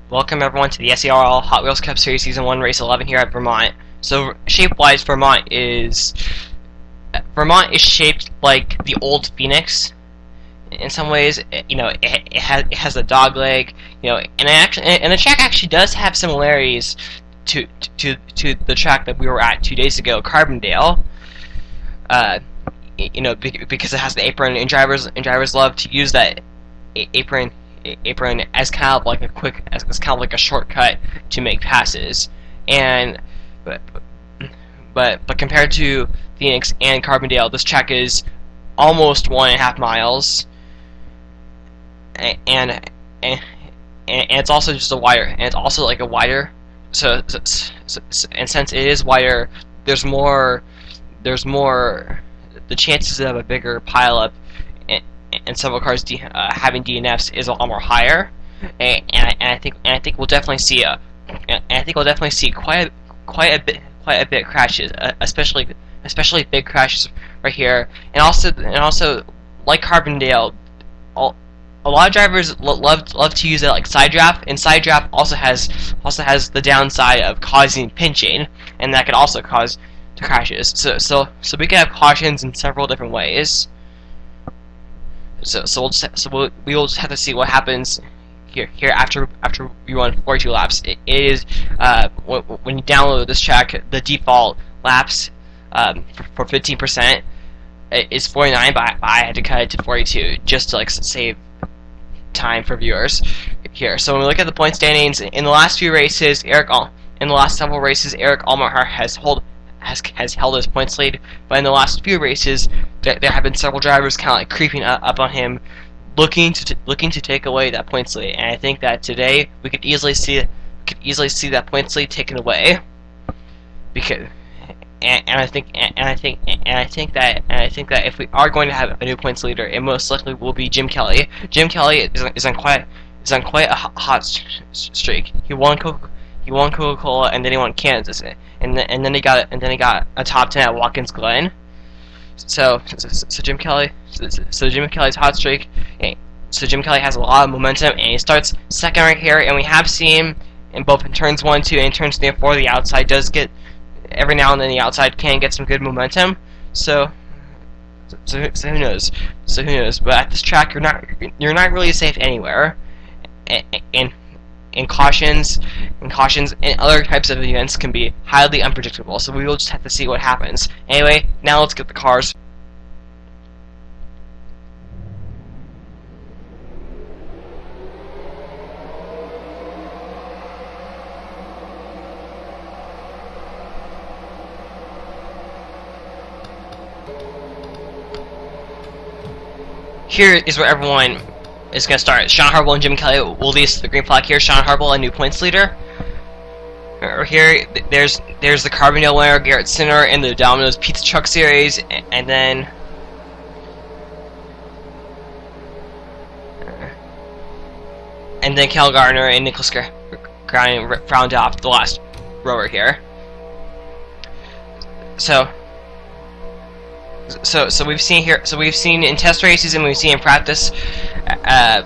Welcome everyone to the SERL Hot Wheels Cup Series Season 1 Race 11 here at Vermont. So shape-wise, Vermont is shaped like the old Phoenix. In some ways, it has a dog leg, and the track actually does have similarities to the track that we were at 2 days ago, Carbondale. Because it has the apron, and drivers love to use that apron as kind of like a shortcut to make passes. But compared to Phoenix and Carbondale, this track is almost 1.5 miles, and it's also just a wider, and it's also like a wider. So and since it is wider, there's more. The chances of a bigger pileup and several cars having DNFs is a lot more higher, and I think we'll definitely see quite a bit crashes, especially big crashes right here, and also like Carbondale, a lot of drivers love to use it like side draft, and side draft also has the downside of causing pinching, and that could also cause to crashes. So we can have cautions in several different ways. So we will just have to see what happens here after we run 42 laps. It is when you download this track, the default laps for 15% is 49, but I had to cut it to 42 just to save time for viewers here. So when we look at the point standings in the last few races, Eric Allmeyer has held his points lead, but in the last few races, there have been several drivers kind of like creeping up on him, looking to take away that points lead. And I think that today we could easily see that points lead taken away, because I think that if we are going to have a new points leader, it most likely will be Jim Kelly. Jim Kelly is on quite a hot streak. He won Coca-Cola, and then he won Kansas, and then he got a top 10 at Watkins Glen. So Jim Kelly's hot streak. So Jim Kelly has a lot of momentum, and he starts second right here. And we have seen in both in turns 1, 2, and turns 3 and 4, the outside does get every now and then the outside can get some good momentum. So who knows? But at this track, you're not really safe anywhere. And cautions and other types of events can be highly unpredictable, so we will just have to see what happens. Anyway, now let's get the cars. Here is where everyone is going to start. Sean Harbaugh and Jim Kelly will lead the green flag here. Sean Harbaugh, a new points leader. Here, there's the Carbondale winner, Garrett Sinner, in the Domino's Pizza Truck Series, and then Cal Gardner and Nicholas Ground round off the last rower here. So we've seen in test races, and we've seen in practice,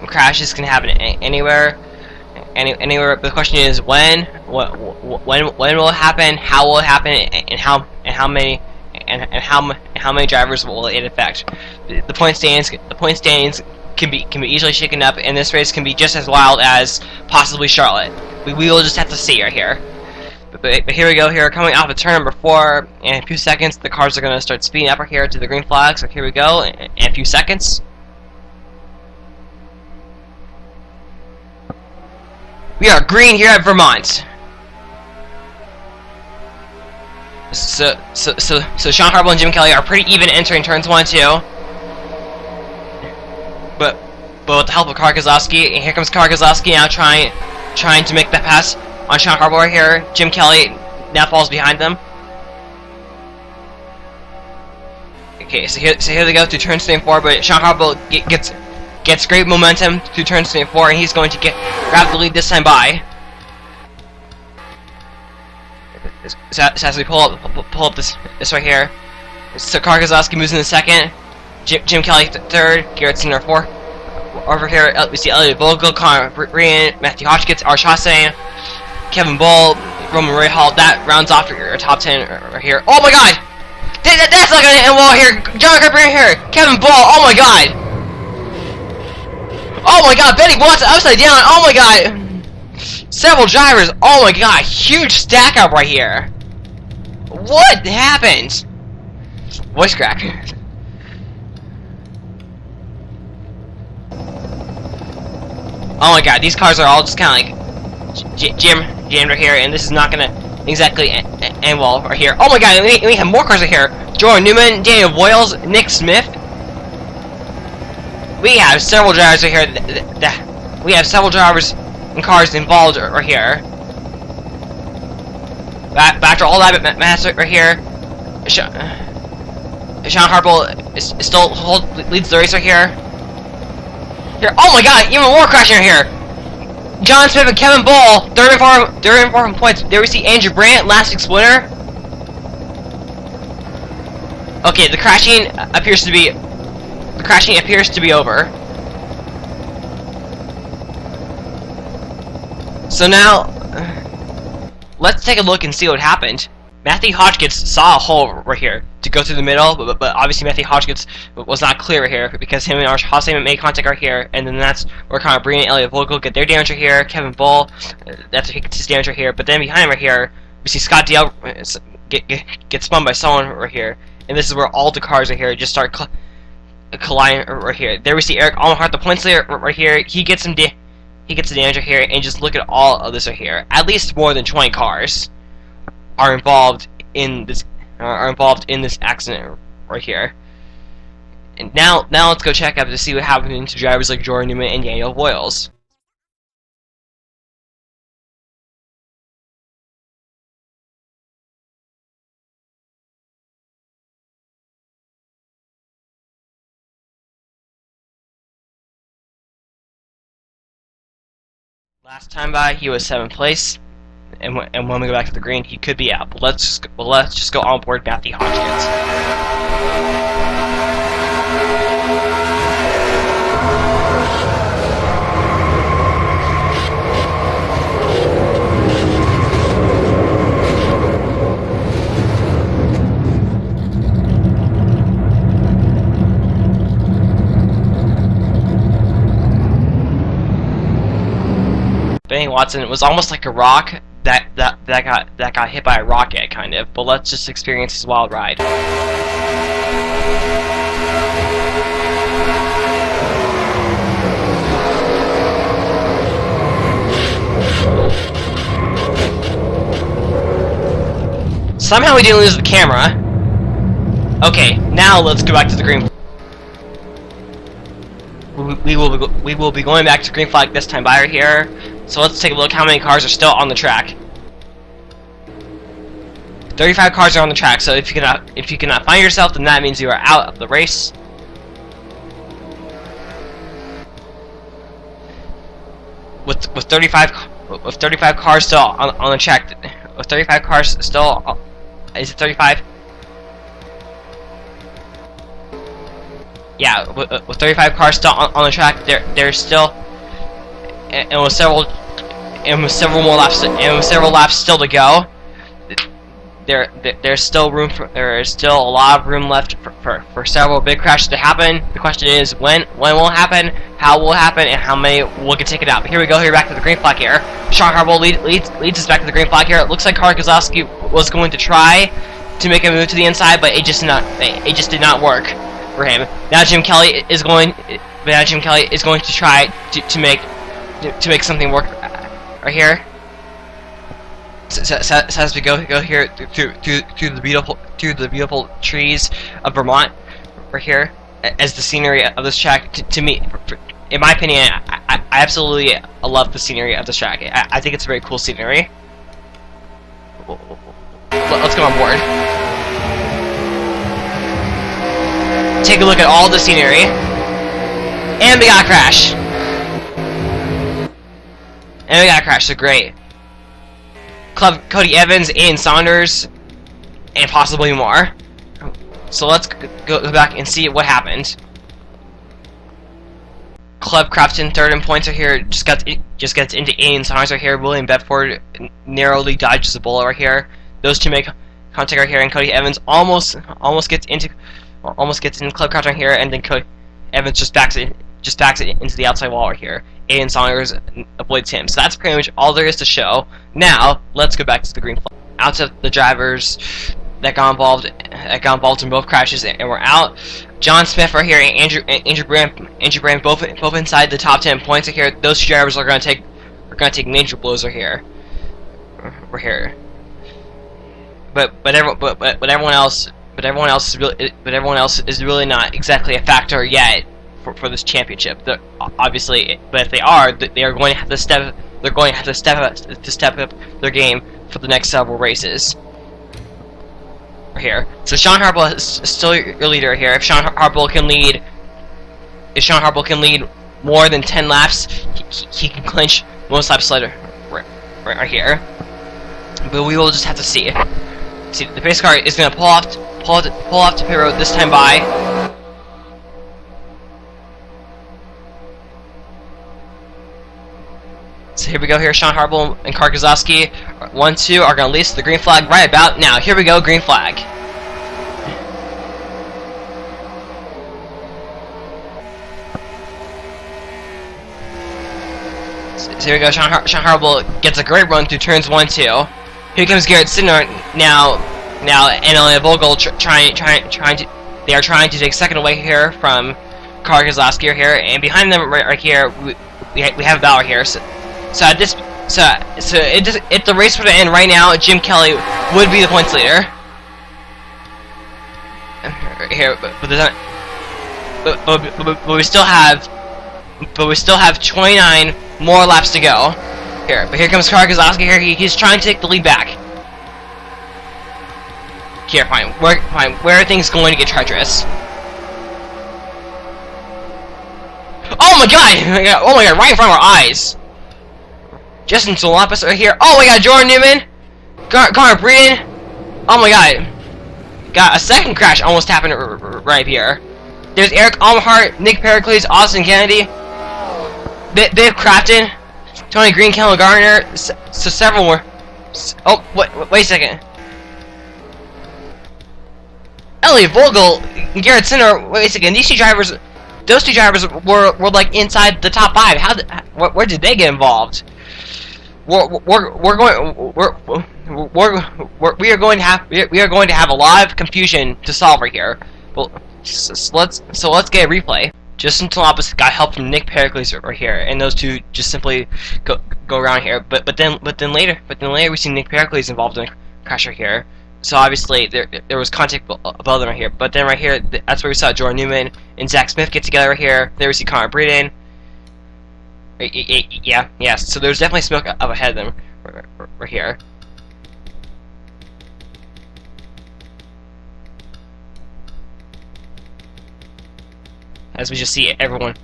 crashes can happen anywhere. But the question is when will it happen, how will it happen, and how many drivers will it affect? The point standings can be easily shaken up, and this race can be just as wild as possibly Charlotte. We will just have to see right here. But here we go. Here, coming off of turn number 4, in a few seconds, the cars are going to start speeding up right here to the green flag. So here we go, in a few seconds. We are green here at Vermont. So Sean Harbaugh and Jim Kelly are pretty even entering turns 1 and 2. But with the help of Car Kozlowski, and here comes Car Kozlowski now trying to make that pass on Sean Harbaugh right here. Jim Kelly now falls behind them. Okay, so here they go through turns 3 and 4, but Sean Harbaugh gets great momentum through turns 3 and 4, and he's going to grab the lead this time by. So as we pull up this right here, so Car Kozlowski moves in the second, Jim Kelly third, Garrett Sinner over here, we see Elliot Vogel, Connor Brian, Matthew Hotchkiss, Arch Hassan, Kevin Bull, Roman Ray Hall. That rounds off your top 10 right here. Oh my god! That's not gonna end well here! John Brian here! Kevin Bull, oh my god! Oh my god, Benny Watson upside down, oh my god! Several drivers, oh my god, huge stack up right here! What happened? Voice crack. Oh my god, these cars are all just kind of like jammed right here, and this is not gonna exactly end well right here. Oh my god, we have more cars right here. Jordan Newman, Daniel Boyles, Nick Smith. We have several drivers right here. We have several drivers and cars involved right here. Back to all that mass right here. Sean Harple is still leads the race right here. Here, oh my god, even more crashing right here. John Smith and Kevin Bull, third and fourth points. There we see Andrew Brandt, last week's winner. Okay, the crashing appears to be over. So now, let's take a look and see what happened. Matthew Hotchkiss saw a hole right here to go through the middle, but obviously Matthew Hotchkiss was not clear right here because him and Arch Hassan made contact right here, and then that's where Connor Breen and Elliot Vogel get their damage right here. Kevin Bull, that's where he gets his damage right here. But then behind him right here, we see Scott DL get spun by someone right here, and this is where all the cars right here just start colliding right here. There we see Eric Allenhart, the points leader right here. He gets the damage right here, and just look at all of this right here. At least more than 20 cars are involved in this accident right here. And now let's go check up to see what happened to drivers like Jordan Newman and Daniel Boyles. Last time by, he was 7th place. And when we go back to the green, he could be out. But let's just go on board Matthew Hotchkiss. Benny Watson was almost like a rock that got hit by a rocket, kind of. But let's just experience his wild ride. Somehow we didn't lose the camera. Okay, now let's go back to the green. We will be going back to green flag this time by right here. So let's take a look how many cars are still on the track. 35 cars are on the track. So if you cannot find yourself, then that means you are out of the race. With 35 cars still on the track, with 35 cars still, is it 35? Yeah, with 35 cars still on the track, there's still, and with several more laps, still to go. There's still a lot of room left for several big crashes to happen. The question is when will it happen, how will it happen, and how many will get taken out. But here we go. Here back to the green flag here. Sean Harbaugh leads us back to the green flag here. It looks like Karl Kozlowski was going to try to make a move to the inside, but it just did not work for him. Now Jim Kelly is going to try to make something work right here. So as we go here through the beautiful trees of Vermont right here, as the scenery of this track, to me, in my opinion, I absolutely love the scenery of this track. I think it's a very cool scenery. Let's go on board. Take a look at all the scenery, and we got a crash. So great. Cody Evans, Aiden Saunders, and possibly more. So let's go back and see what happened. Club Crafton third in points right here. Just gets into Ian Saunders right here. William Bedford narrowly dodges the bullet right here. Those two make contact right here, and Cody Evans almost gets into Club Crafton right here, and then Cody Evans just backs it into the outside wall right here. Ian Saunders avoids him. So that's pretty much all there is to show. Now let's go back to the green flag. Out to the drivers that got involved in both crashes, and we're out. John Smith right here and Andrew Brand both inside the top 10 points right here. Those two drivers are gonna take major blows right here. But everyone else is really not exactly a factor yet for this championship. Obviously, but if they are going to have to step up their game for the next several races. Right here. So Sean Harbaugh is still your leader here. If Sean Harbaugh can lead more than 10 laps, he can clinch most laps later right here. But we will just have to see. See, the pace car is gonna pull off to pit road this time by. So here we go here, Sean Harbaugh and Karl Kozlowski, 1-2, are going to lease the green flag right about now. Here we go, green flag. So here we go, Sean Harbaugh gets a great run through turns 1-2. Here comes Garrett Sidner now, and Elliot Vogel trying to take second away here from Karl Kozlowski here, and behind them right here we have a battle here. So if the race were to end right now, Jim Kelly would be the points leader. Here, but we still have 29 more laps to go. Here, but here comes Karl Kozlowski here. He's trying to take the lead back. Here, fine. Where are things going to get treacherous? Oh my god! Oh my god! Right in front of our eyes. Justin Solopis right here. Oh my god, Jordan Newman! Connor Breeden! Oh my god. Got a second crash almost happened right here. There's Eric Almhart, Nick Pericles, Austin Kennedy, Dave Crafton, Tony Green, Kendall Gardner, so several more. Oh, wait a second. Elliot Vogel, Garrett Sinner, wait a second. Those two drivers were like inside the top 5. Where did they get involved? We are going to have a lot of confusion to solve right here. Well, so let's get a replay. Justin Solopis got help from Nick Pericles right here, and those two just simply go around here. But then later we see Nick Pericles involved in a crash right here. So obviously there was contact above them right here. But then right here, that's where we saw Jordan Newman and Zach Smith get together right here. There we see Connor Breeden. Yeah. So there's definitely smoke up ahead of them right here. As we just see everyone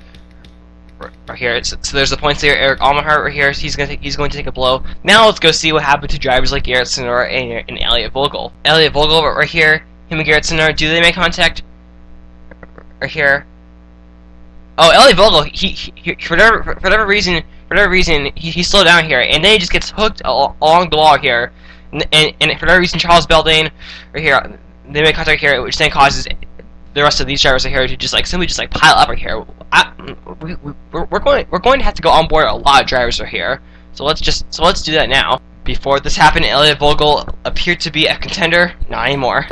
right here. So there's the points there. Eric Almhart right here. He's going to take a blow. Now let's go see what happened to drivers like Garrett Sinor and Elliot Vogel. Elliot Vogel right here. Him and Garrett Sinor. Do they make contact right here? Oh, Elliot Vogel. He for whatever reason he slowed down here, and then he just gets hooked along the wall here. And for whatever reason, Charles Beldain right here. They make contact here, which then causes the rest of these drivers are here to just simply pile up right here. We're going to have to go on board a lot of drivers right here. So let's do that now. Before this happened, Elliot Vogel appeared to be a contender. Not anymore.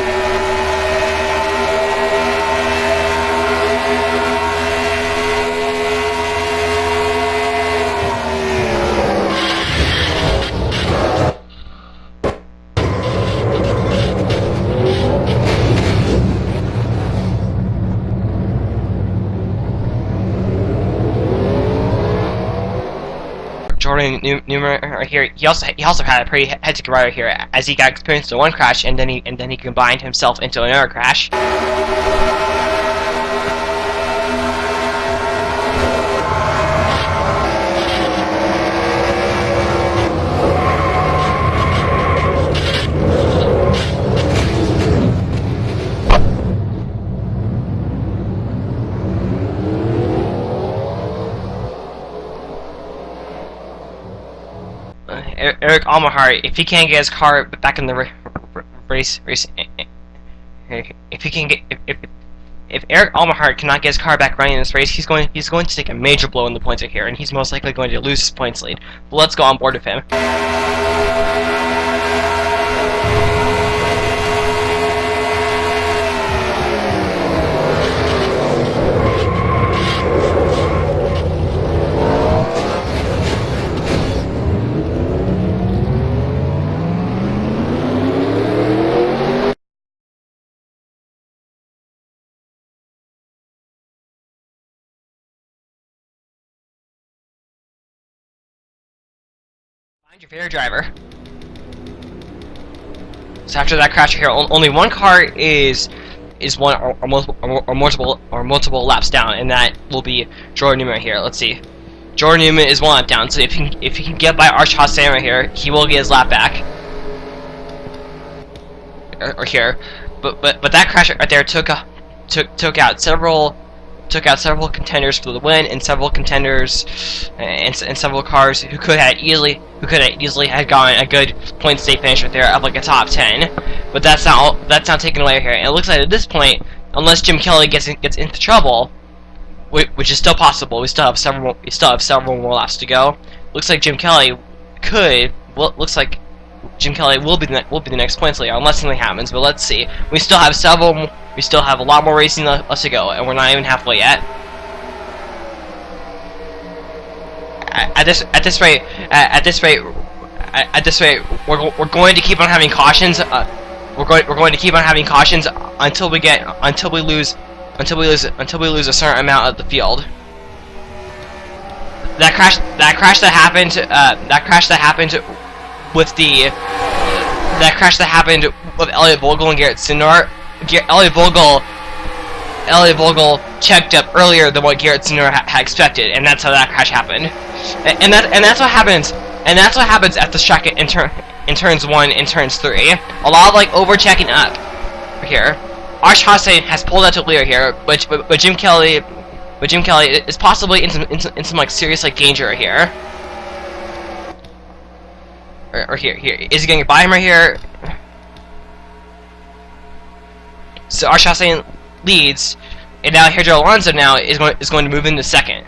Jordan Newman right here. He also had a pretty hectic ride right here, as he got experienced in one crash, and then he combined himself into another crash. Eric Almahart, if he can't get his car back in the race, if he can get if Eric Almahart cannot get his car back running in this race, he's going to take a major blow in the points right here, and he's most likely going to lose his points lead. But let's go on board with him. Find your favorite driver. So after that crash here, only one car is one or multiple laps down, and that will be Jordan Newman right here. Let's see. Jordan Newman is 1 lap down, so if he can get by Arch Hassan right here, he will get his lap back. Or here, but that crash right there took out several contenders for the win, and several contenders and several cars who could have easily had gotten a good point state finish right there, up like a top 10. But that's not taken away here. And it looks like at this point, unless Jim Kelly gets into trouble, which is still possible, we still have several more laps to go. Looks like Jim Kelly will be the next points leader unless something happens. But let's see. We still have a lot more racing left to go, and we're not even halfway yet. At this rate, we're going to keep on having cautions. We're going to keep on having cautions until we lose a certain amount of the field. That crash that happened with Elliot Vogel and Garrett Sinor. Elliot Vogel checked up earlier than what Garrett Sinor had expected, and that's how that crash happened. And that's what happens. And that's what happens at the track in turns 1 and turns 3. A lot of like over checking up here. Arch Hassan has pulled out to leader here, but Jim Kelly is possibly in some like serious like danger here. Or here. Is he going to get by him right here? So Arch Hassan leads, and now Sergio Alonso now is going to move into second.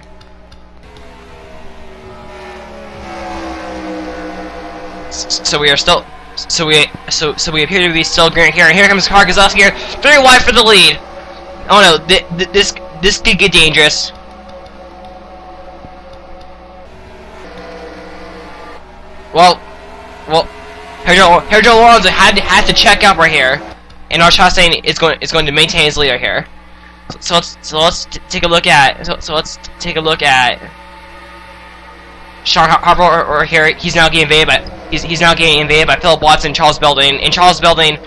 So we appear to be still green here, and here comes Car Kozlowski here, very wide for the lead. Oh no, this could get dangerous. Well, Sergio Alonso had to check up right here, and Arch Hassan is going to maintain his leader here. So let's take a look at Sean Harper here. He's now getting invaded by Philip Watson, Charles Belding. And Charles Belding,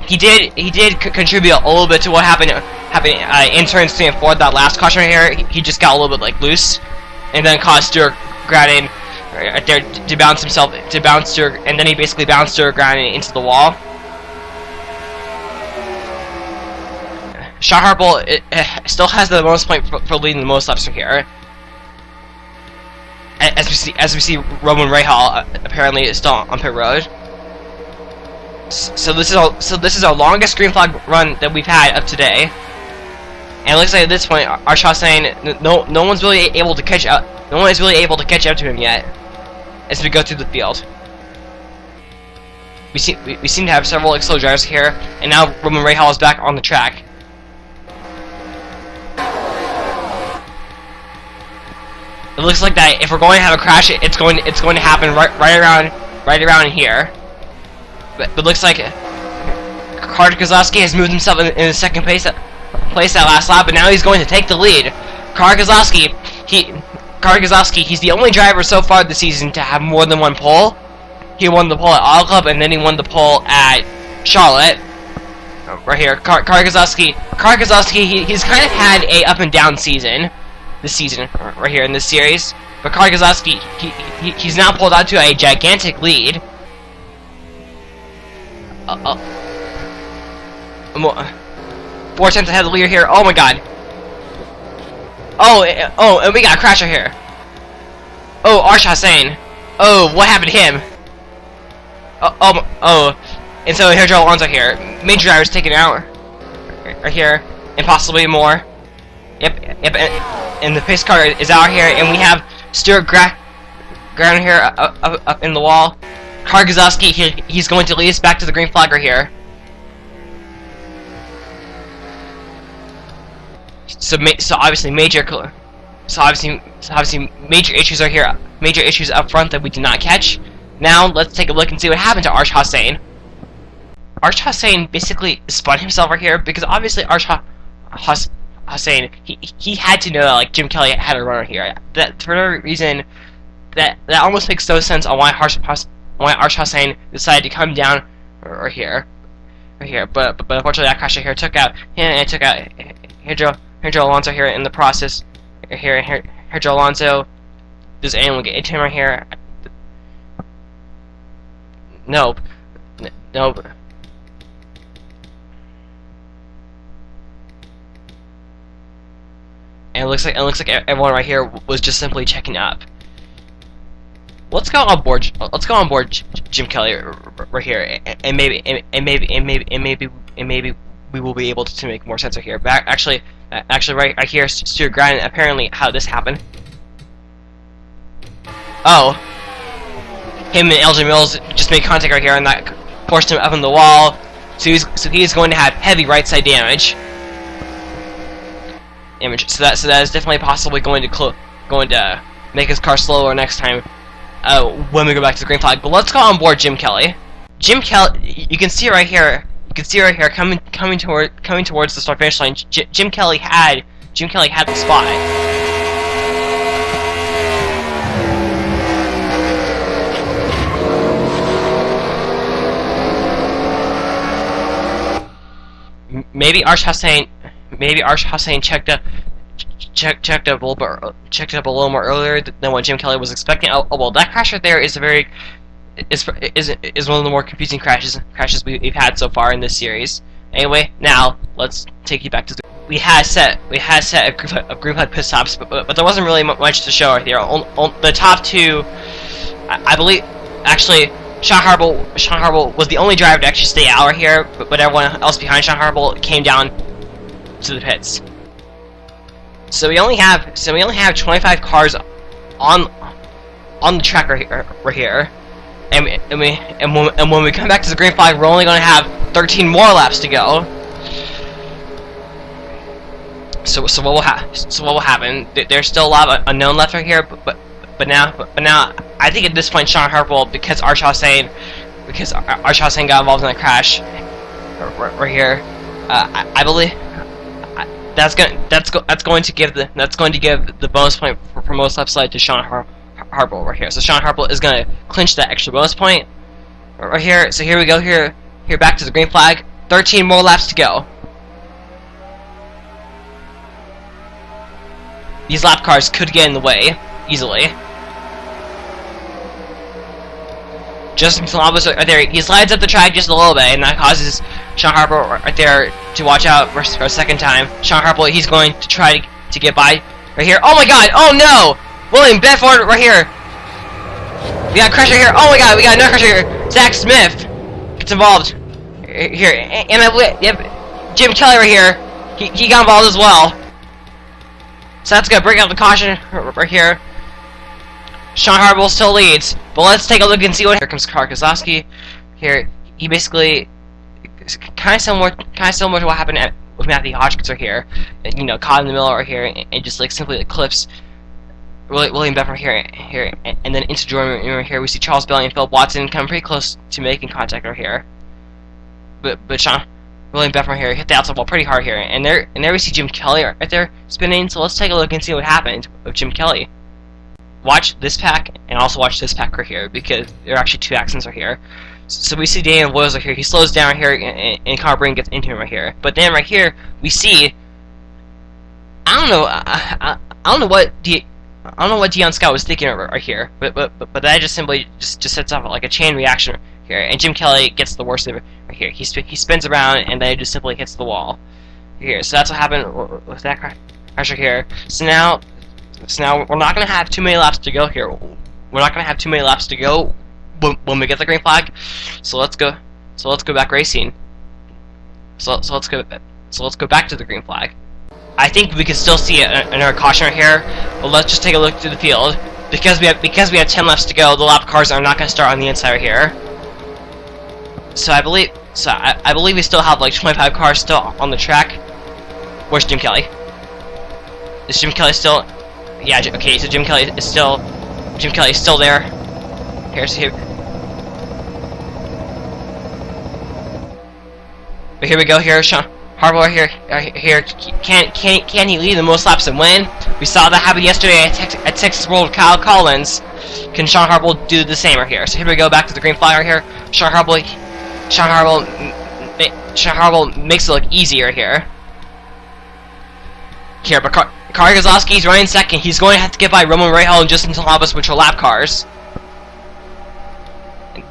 he did contribute a little bit to what happened in turns 3 and 4. That last caution right here, he just got a little bit like loose, and then caused Stuart Gradin right there to bounce himself, and then he basically bounced Stuart Gradin into the wall. Sean Harper still has the most point for leading the most laps from here. As we see, Roman Rahal apparently is still on pit road. So this is our longest green flag run that we've had up today. And it looks like at this point, Arch Hassan, no one's really able to catch up. No one is really able to catch up to him yet, as we go through the field. We seem to have several slow drivers here, and now Roman Rahal is back on the track. It looks like that if we're going to have a crash, it's going to happen right around here. But it looks like Car Kozlowski has moved himself in the second place that last lap, but now he's going to take the lead. Car Kozlowski, he's the only driver so far this season to have more than one pole. He won the pole at Auto Club, and then he won the pole at Charlotte. Right here, Car Kozlowski, he's kind of had a up and down season. This season, right here in this series, but Car Kozlowski, he's now pulled out to a gigantic lead. 4 tenths ahead of the leader here. Oh my god. Oh, and we got a crash right here. Oh, Arch Hassan. Oh, what happened to him? Oh. And so here's Alonso here. Major drivers taken out. Right here. And possibly more. Yep. And the pace car is out here. And we have Stuart ground here up in the wall. Kargazowski, he's going to lead us back to the green flag right here. So obviously major issues are here. Major issues up front that we did not catch. Now let's take a look and see what happened to Arch Hossain. Arch Hossain basically spun himself right here because obviously Arch Hossain he had to know that like Jim Kelly had a runner here. That for whatever reason that almost makes no sense on why Arch Hossain decided to come down right here. But unfortunately that crash right here took out Sergio Alonso here in the process. Sergio Alonso. Does anyone get into him right here? Nope. Nope. And it looks like everyone right here was just simply checking up. Let's go on board Jim Kelly right here, and maybe we will be able to make more sense right here. But actually right here, Stuart Grind. Apparently, how this happened. Oh, him and LJ Mills just made contact right here, and that forced him up on the wall. So he's going to have heavy right side damage. So that is definitely possibly going to make his car slower next time when we go back to the green flag. But let's go on board Jim Kelly. Jim Kelly, you can see right here. You can see right here coming towards the start finish line. Jim Kelly had the spot. Maybe Arch Hossain checked up a little more earlier than what Jim Kelly was expecting. Oh well, that crash right there is one of the more confusing crashes we've had so far in this series. Anyway, now let's take you back to we had set a group of pit stops, but there wasn't really much to show right here. The top two, I believe, actually. Sean Harbaugh was the only driver to actually stay out right here, but everyone else behind Sean Harbaugh came down to the pits. So we only have 25 cars on the track right here, and when we come back to the green flag, we're only going to have 13 more laps to go. So what will happen? There's still a lot of unknown left right here, but now I think at this point Sean Harbaugh, because Arch Hossain got involved in that crash right here, I believe that's going to give the bonus point for most left side to Sean Harbaugh right here. So Sean Harbaugh is going to clinch that extra bonus point right here. So here we go here back to the green flag. 13 more laps to go. These lap cars could get in the way easily. Justin Columbus right there, he slides up the track just a little bit, and that causes Sean Harbaugh right there to watch out for a second time. Sean Harbaugh, he's going to try to get by right here. Oh my God! Oh no! William Bedford right here. We got a crash right here. Oh my God! We got another crash right here. Zach Smith gets involved here, and yep, Jim Kelly right here. He got involved as well. So that's gonna bring out the caution right here. Sean Harbaugh still leads, but let's take a look and see what. Here comes Karkazowski. Here, he basically kind of similar to what happened with Matthew Hodgkins right here. You know, caught in the middle right here, and just like simply eclipse William Bedford here, and then into Jordan right here. We see Charles Bailey and Philip Watson come pretty close to making contact right here. But William Bedford here hit the outside wall pretty hard here, and there we see Jim Kelly right there spinning. So let's take a look and see what happened with Jim Kelly. Watch this pack and also watch this pack right here, because there are actually two accidents right here. So we see Daniel Boyles right here. He slows down here, and Connor Breen gets into him right here. But then right here we see, I don't know what Dion Scott was thinking right here. But that just simply just sets off like a chain reaction here, and Jim Kelly gets the worst of it right here. He spins around, and then it just simply hits the wall here. So that's what happened with that crash right here. So now we're not going to have too many laps to go here. we're not gonna have too many laps to go when we get the green flag. So let's go. So let's go back racing. So let's go back to the green flag. I think we can still see another caution right here. But let's just take a look through the field because we have 10 laps to go. The lap cars are not gonna start on the inside right here. So I believe we still have like 25 cars still on the track. Where's Jim Kelly? Is Jim Kelly still? Yeah. Okay. So Jim Kelly is still there. Here's here. But here we go. Here, Sean Harbaugh here. Can he lead the most laps and win? We saw that happen yesterday at Texas World with Kyle Collins. Can Sean Harbaugh do the same right here? So here we go back to the green flag right here. Sean Harbaugh makes it look easier here. Here, but Kari Kozlowski's running second. He's going to have to get by Roman Rahal and Justin Talabas, which are lap cars.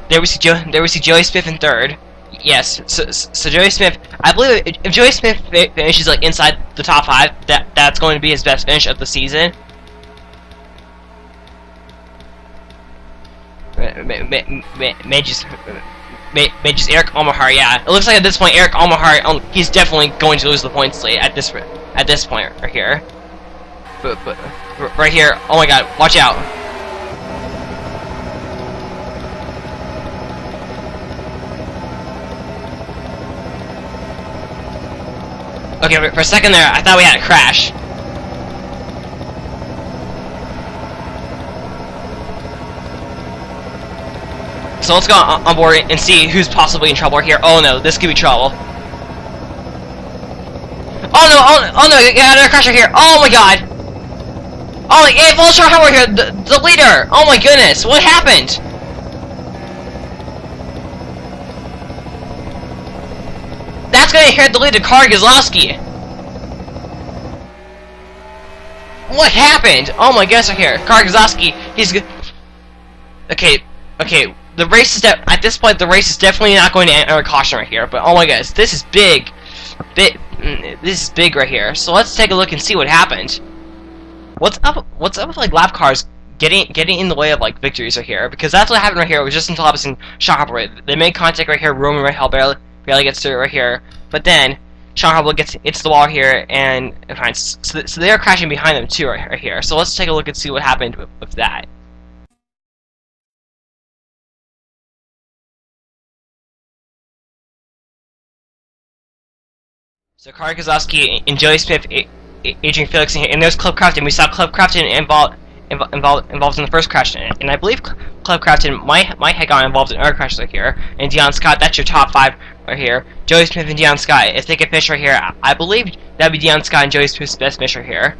There we see Joey Smith in third. Yes, so Joey Smith, I believe if Joey Smith finishes like inside the top 5, that's going to be his best finish of the season. Just Eric Almahar, yeah. It looks like at this point Eric Almahar, he's definitely going to lose the points lead at this point right here. But right here, oh my God, watch out. Okay, for a second there, I thought we had a crash. So let's go on board and see who's possibly in trouble here. Oh no, this could be trouble. Oh no, you got another crash right here. Oh my God. Oh, hey, Vulture Howard here, the leader. Oh my goodness, what happened? That's gonna hit the lead to Kari Kozlowski. What happened? Oh my goodness, right here, Kari Kozlowski. He's good. Okay. The race is at this point. The race is definitely not going to enter a caution right here. But oh my goodness, this is big. This is big right here. So let's take a look and see what happened. What's up with like lap cars getting in the way of like victories right here? Because that's what happened right here with Justin Talabas and Sean Harbaugh. They made contact right here. Roman Rahal barely gets to it right here. But then Sean Harbaugh gets the wall here, and so they are crashing behind them too right here. So let's take a look and see what happened with that. So Kari Kozlowski and Joey Smith, Adrian Felix, and there's Club Crafton. We saw Club Crafton involved in the first crash, and I believe Club Crafton might have gotten involved in other crashes right here. And Deion Scott, that's your top 5 right here. Joey Smith and Deion Scott, if they could finish right here, I believe that'd be Deion Scott and Joey Smith's best finish right here.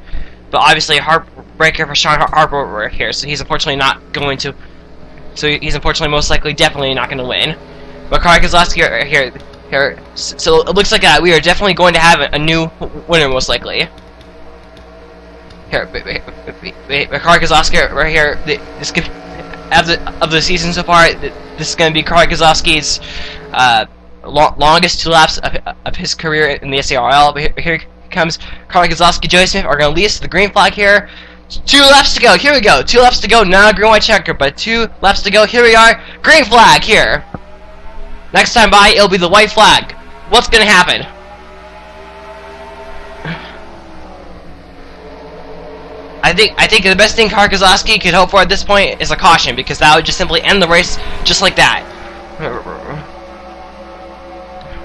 But obviously a heartbreaker for Sean Harbaugh right here, so he's unfortunately not going to. So he's unfortunately most likely definitely not going to win. But Kari Kozlowski right here. So it looks like we are definitely going to have a new winner most likely. Here, Kari Kozlowski right here. This could, of the season so far, this is going to be Kari Kozlowski's longest 2 laps of his career in the SERL. But here comes Kari Kozlowski. Joey Smith are going to lead us to the green flag here. 2 laps to go. Here we go. 2 laps to go. Not a green white checker, but 2 laps to go. Here we are. Green flag here. Next time by, it'll be the white flag. What's gonna happen? I think the best thing Kari Kozlowski could hope for at this point is a caution, because that would just simply end the race just like that.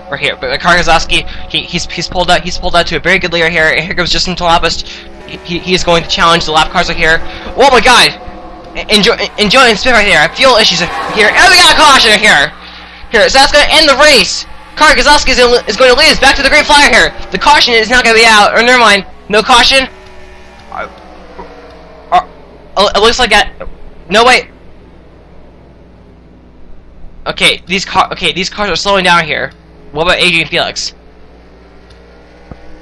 Right here, but Kari Kozlowski, he's pulled out to a very good leader here. And here goes Justin Talabas. He is going to challenge the lap cars right here. Oh my God! Enjoying Smith right here. I feel issues here, and we got a caution right here. Here, so that's going to end the race. Kari Kozlowski is going to lead us back to the green flag here. The caution is not going to be out. Or never mind, no caution. It looks like that. No wait. Okay, these cars are slowing down here. What about Adrian Felix?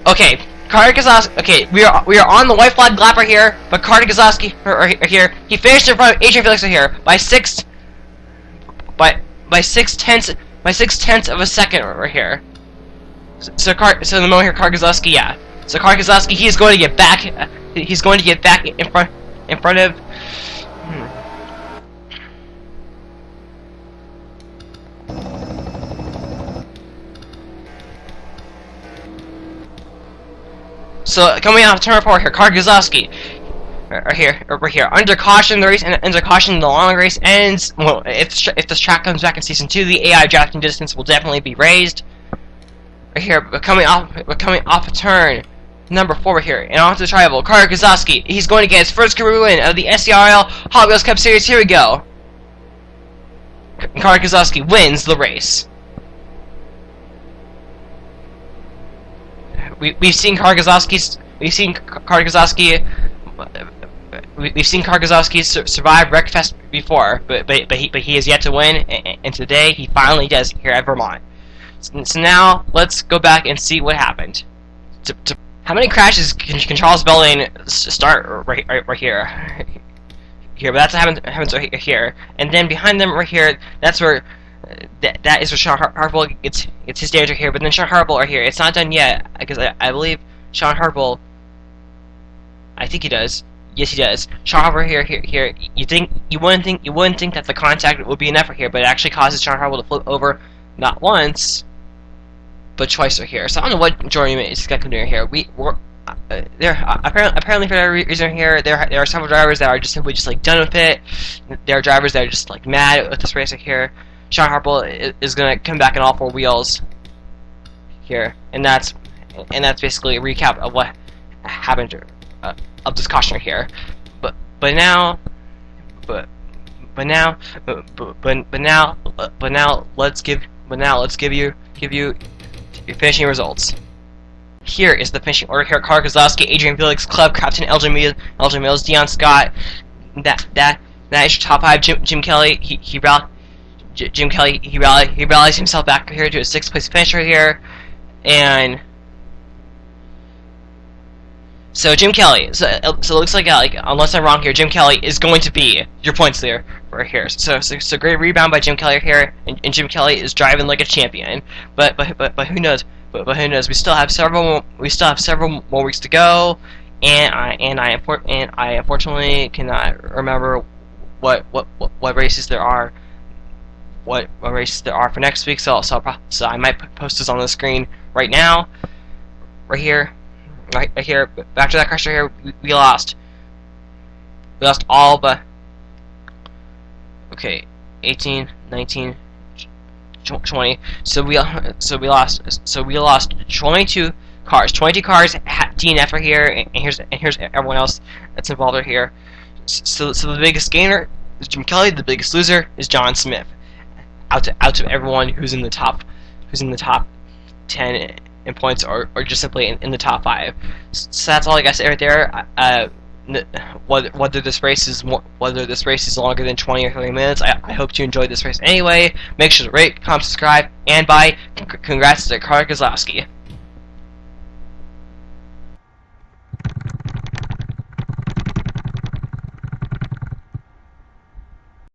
Okay, Kari Kozlowski. Okay, we are on the white flag lap right here. But Kari Kozlowski right here. He finished in front of Adrian Felix right here by 6 tenths of a second right here. So the moment here, Kari Kozlowski, yeah. So Kari Kozlowski, he's going to get back. He's going to get back in front of. So coming off turn 4 here, Keselowski. Right here. Under caution, the race, and under caution, the long race ends. Well, if this track comes back in season 2, the AI drafting distance will definitely be raised. Right here, we're coming off a turn number 4 right here, and onto the tribal. Keselowski, he's going to get his first career win of the SERL Hot Wheels Cup Series. Here we go. Keselowski wins the race. We've seen Keselowski survive Wreckfest before, but he has yet to win, and today he finally does here at Vermont. So now let's go back and see what happened. How many crashes can Charles Belling start right here? Here, but that's what happens right here, and then behind them right here, that's where that is where Sean Hartwell gets his danger here. But then Sean Hartwell right here, it's not done yet, because I believe Sean Hartwell, I think he does. Yes, he does. Sean Hartwell here. You wouldn't think that the contact would be enough right here, but it actually causes Sean Hartwell to flip over not once, but twice right here. So I don't know what Jordan is going to do here. Apparently for that reason here, there are several drivers that are just simply like done with it. There are drivers that are just like mad with this race right here. Sean Hartwell is going to come back on all 4 wheels here, and that's basically a recap of what happened of this caution right here. But now let's give you your finishing results. Here is the finishing order here: Keselowski, Adrian Felix, Club Captain Elgin Mills, Dion Scott. That is your top 5. Jim Kelly, he rallies himself back here to a 6th place finish right here, and so Jim Kelly. So it looks like unless I'm wrong here, Jim Kelly is going to be your points leader right here. So great rebound by Jim Kelly here, and Jim Kelly is driving like a champion. But who knows? But who knows? We still have several more weeks to go, and I unfortunately cannot remember what races there are. What races there are for next week? So I might post this on the screen right now, right here. Back to that crash right here. We lost all but 18, 19, 20. So we lost 22 cars. 22 cars. DNF right here, and here's everyone else that's involved right here. So the biggest gainer is Jim Kelly. The biggest loser is John Smith. Out to everyone who's in the top 10 in points, or just simply in the top 5. So that's all I got to say right there. Whether this race is longer than 20 or 30 minutes, I hope you enjoyed this race anyway. Make sure to rate, comment, subscribe, and congrats to Keselowski.